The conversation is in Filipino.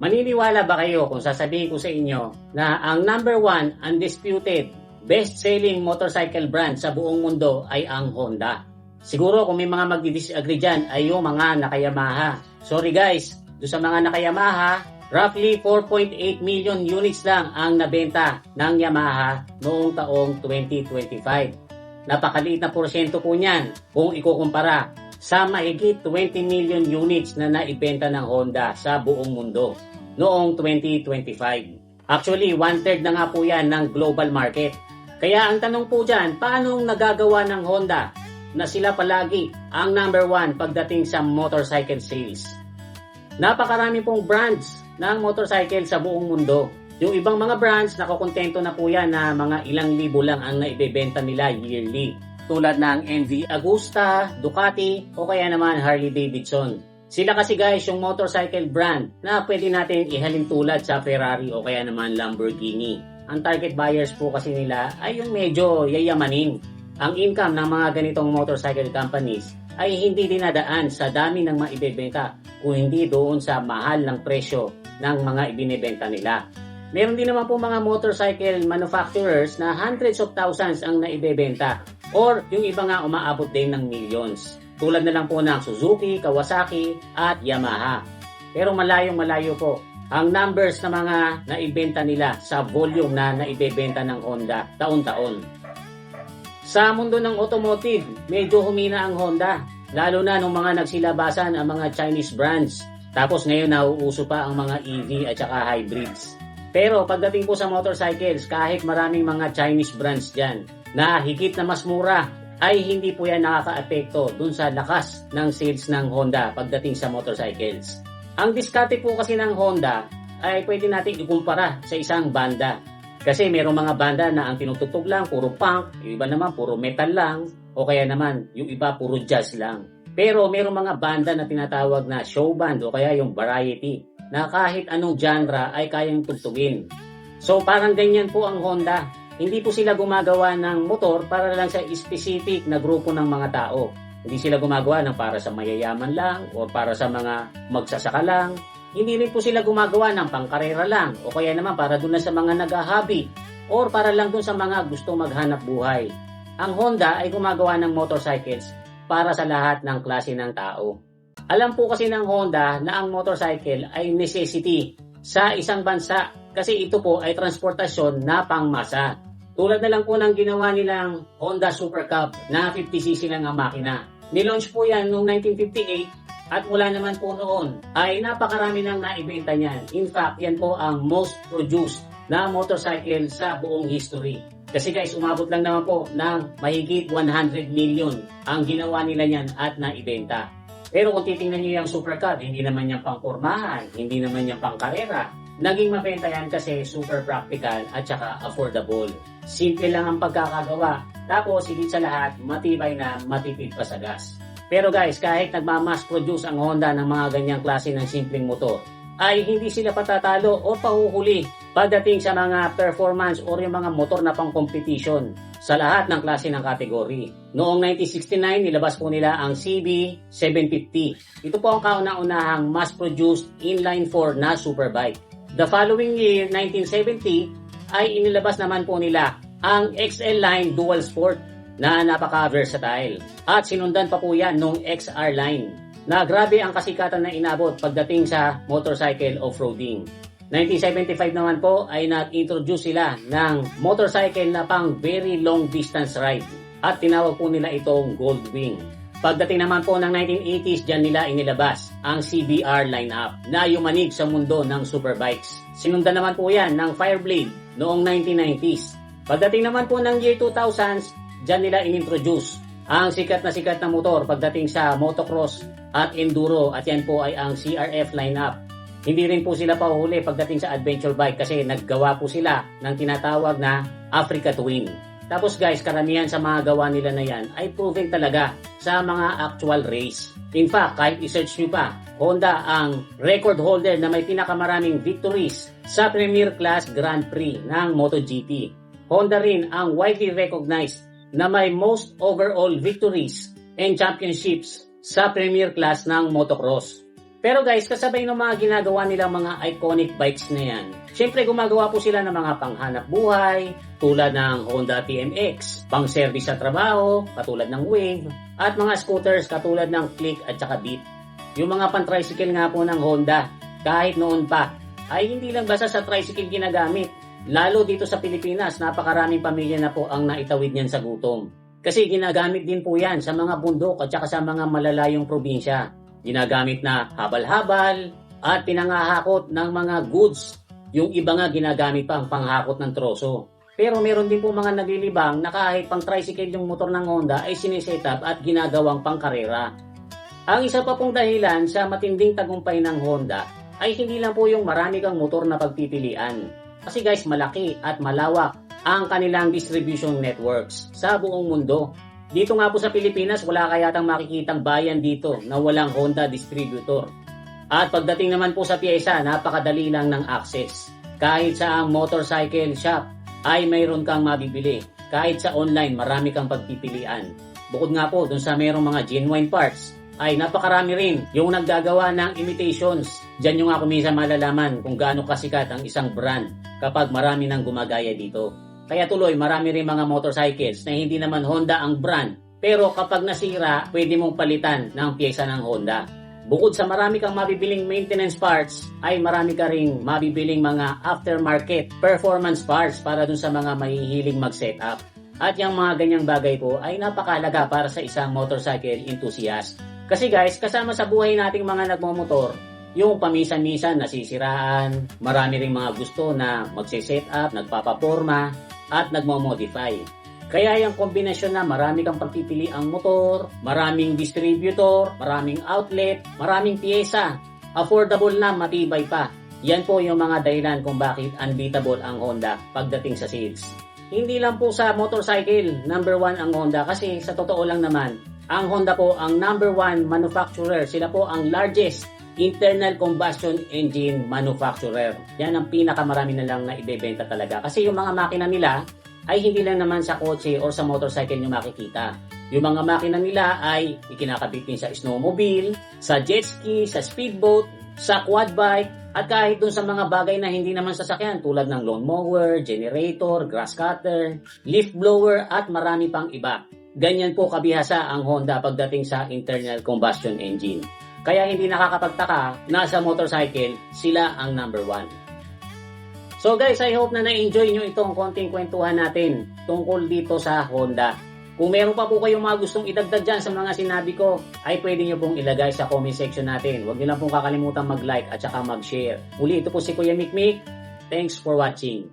Maniniwala ba kayo kung sasabihin ko sa inyo na ang number one undisputed best-selling motorcycle brand sa buong mundo ay ang Honda? Siguro kung may mga magdi-disagree dyan ay yung mga naka-Yamaha. Sorry guys, doon sa mga naka-Yamaha, roughly 4.8 million units lang ang nabenta ng Yamaha noong taong 2025. Napakaliit na porsyento po niyan kung ikukumpara sa mahigit 20 million units na naibenta ng Honda sa buong mundo noong 2025. Actually, 1/3 na nga po yan ng global market. Kaya ang tanong po dyan, paano nagagawa ng Honda na sila palagi ang number one pagdating sa motorcycle sales? Napakarami pong brands ng motorcycle sa buong mundo. Yung ibang mga brands, nakokontento na po yan na mga ilang libo lang ang naibebenta nila yearly. Tulad ng MV Agusta, Ducati, o kaya naman Harley Davidson. Sila kasi guys yung motorcycle brand na pwede natin ihalin tulad sa Ferrari o kaya naman Lamborghini. Ang target buyers po kasi nila ay yung medyo yayamanin. Ang income ng mga ganitong motorcycle companies ay hindi dinadaan sa dami ng maibebenta kung hindi doon sa mahal ng presyo ng mga ibinebenta nila. Meron din naman po mga motorcycle manufacturers na hundreds of thousands ang naibebenta or yung iba nga umaabot din ng millions. Tulad na lang po ng Suzuki, Kawasaki at Yamaha. Pero malayong-malayo po ang numbers na mga naibenta nila sa volume na naibebenta ng Honda taon-taon. Sa mundo ng automotive, medyo humina ang Honda. Lalo na nung mga nagsilabasan ang mga Chinese brands. Tapos ngayon nauuso pa ang mga EV at saka hybrids. Pero pagdating po sa motorcycles, kahit maraming mga Chinese brands dyan na higit na mas mura, ay hindi po yan nakaka-apekto dun sa lakas ng sales ng Honda pagdating sa motorcycles. Ang diskarte po kasi ng Honda ay pwede natin ikumpara sa isang banda. Kasi merong mga banda na ang tinutugtog lang puro punk, yung iba naman puro metal lang, o kaya naman yung iba puro jazz lang. Pero merong mga banda na tinatawag na show band o kaya yung variety na kahit anong genre ay kayang tugtugin. So parang ganyan po ang Honda. Hindi po sila gumagawa ng motor para lang sa specific na grupo ng mga tao. Hindi sila gumagawa ng para sa mayayaman lang o para sa mga magsasaka lang. Hindi rin po sila gumagawa ng pangkarera lang o kaya naman para doon na sa mga nag-hobby or para lang doon sa mga gusto maghanap buhay. Ang Honda ay gumagawa ng motorcycles para sa lahat ng klase ng tao. Alam po kasi ng Honda na ang motorcycle ay necessity sa isang bansa kasi ito po ay transportasyon na pangmasa. Tulad na lang po ng ginawa nilang Honda Super Cub na 50cc lang ang makina. Nilaunch po yan noong 1958 at mula naman po noon ay napakarami nang naibenta niyan. In fact, yan po ang most produced na motorcycle sa buong history. Kasi guys, umabot lang naman po ng mahigit 100 million ang ginawa nila niyan at naibenta. Pero kung titingnan niyo yung Super Cub, hindi naman yan pang pormahan, hindi naman yan pang karera. Naging mabenta yan kasi super practical at saka affordable. Simple lang ang pagkakagawa. Tapos, higit sa lahat, matibay na matipid pa sa gas. Pero guys, kahit nagmamass produce ang Honda ng mga ganyang klase ng simpleng motor, ay hindi sila patatalo o pahuhuli pagdating sa mga performance o yung mga motor na pang competition sa lahat ng klase ng kategory. Noong 1969, nilabas po nila ang CB750. Ito po ang kauna-unahang mass-produced inline-4 na superbike. The following year, 1970, ay inilabas naman po nila ang XL Line Dual Sport na napaka-versatile. At sinundan pa po yan nung XR Line na grabe ang kasikatan na inabot pagdating sa motorcycle off-roading. 1975 naman po ay nag-introduce sila ng motorcycle na pang very long distance ride at tinawag po nila itong Goldwing. Pagdating naman po ng 1980s, dyan nila inilabas ang CBR lineup na yumanig sa mundo ng superbikes. Sinundan naman po yan ng Fireblade noong 1990s. Pagdating naman po ng year 2000s, dyan nila inintroduce ang sikat na motor pagdating sa motocross at enduro at yan po ay ang CRF lineup. Hindi rin po sila pahuhuli pagdating sa adventure bike kasi naggawa po sila ng tinatawag na Africa Twin. Tapos guys, karamihan sa mga gawa nila na yan ay proven talaga sa mga actual race. In fact, kahit i-search nyo pa, Honda ang record holder na may pinakamaraming victories sa Premier Class Grand Prix ng MotoGP. Honda rin ang widely recognized na may most overall victories and championships sa Premier Class ng motocross. Pero guys, kasabay ng mga ginagawa nilang mga iconic bikes na yan, syempre gumagawa po sila ng mga panghanap buhay, tulad ng Honda TMX, pang service sa trabaho, katulad ng Wave, at mga scooters katulad ng Click at saka Beat. Yung mga pan-tricycle nga po ng Honda, kahit noon pa, ay hindi lang basta sa tricycle ginagamit. Lalo dito sa Pilipinas, napakaraming pamilya na po ang naitawid niyan sa gutom. Kasi ginagamit din po yan sa mga bundok at saka sa mga malalayong probinsya. Ginagamit na habal-habal at pinangahakot ng mga goods. Yung iba nga ginagamit pa ang panghakot ng troso. Pero meron din po mga naglilibang na kahit pang tricycle yung motor ng Honda ay siniset up at ginagawang pang karera. Ang isa pa pong dahilan sa matinding tagumpay ng Honda ay hindi lang po yung marami kang motor na pagpipilian. Kasi guys, malaki at malawak ang kanilang distribution networks sa buong mundo. Dito nga po sa Pilipinas, wala kayatang makikitang bayan dito na walang Honda distributor. At pagdating naman po sa pyesa, napakadali lang ng access. Kahit sa ang motorcycle shop ay mayroon kang mabibili. Kahit sa online, marami kang pagpipilian. Bukod nga po dun sa mayroong mga genuine parts, ay napakarami rin yung naggagawa ng imitations. Diyan yung ako minsan malalaman kung gaano kasikat ang isang brand kapag marami nang gumagaya dito. Kaya tuloy, marami rin mga motorcycles na hindi naman Honda ang brand. Pero kapag nasira, pwede mong palitan ng pyesa ng Honda. Bukod sa marami kang mabibiling maintenance parts, ay marami ka ring mabibiling mga aftermarket performance parts para dun sa mga mahihiling mag-setup. At yung mga ganyang bagay po ay napakalaga para sa isang motorcycle enthusiast. Kasi guys, kasama sa buhay nating mga nagmamotor, yung pamisan-misan nasisiraan, marami ring mga gusto na magse-setup, nagpapaporma, at nagmo-modify. Kaya yung kombinasyon na marami kang pagpipili ang motor, maraming distributor, maraming outlet, maraming pyesa, affordable na, matibay pa. Yan po yung mga dahilan kung bakit unbeatable ang Honda pagdating sa sales. Hindi lang po sa motorcycle, number 1 ang Honda kasi sa totoo lang naman, ang Honda po ang number 1 manufacturer. Sila po ang largest internal combustion engine manufacturer. Yan ang pinakamarami na lang na ibebenta talaga. Kasi yung mga makina nila ay hindi lang naman sa kotse o sa motorcycle yung makikita. Yung mga makina nila ay ikinakabit din sa snowmobile, sa jet ski, sa speedboat, sa quad bike, at kahit dun sa mga bagay na hindi naman sasakyan tulad ng lawnmower, generator, grass cutter, leaf blower at marami pang iba. Ganyan po kabihasa ang Honda pagdating sa internal combustion engine. Kaya hindi nakakapagtaka na sa motorcycle, sila ang number 1. So guys, I hope na na-enjoy nyo itong konting kwentuhan natin tungkol dito sa Honda. Kung meron pa po kayong mga gustong idagdag dyan sa mga sinabi ko, ay pwede nyo pong ilagay sa comment section natin. Huwag nyo lang pong kakalimutan mag-like at saka mag-share. Muli, ito po si Kuya Mikmik. Thanks for watching.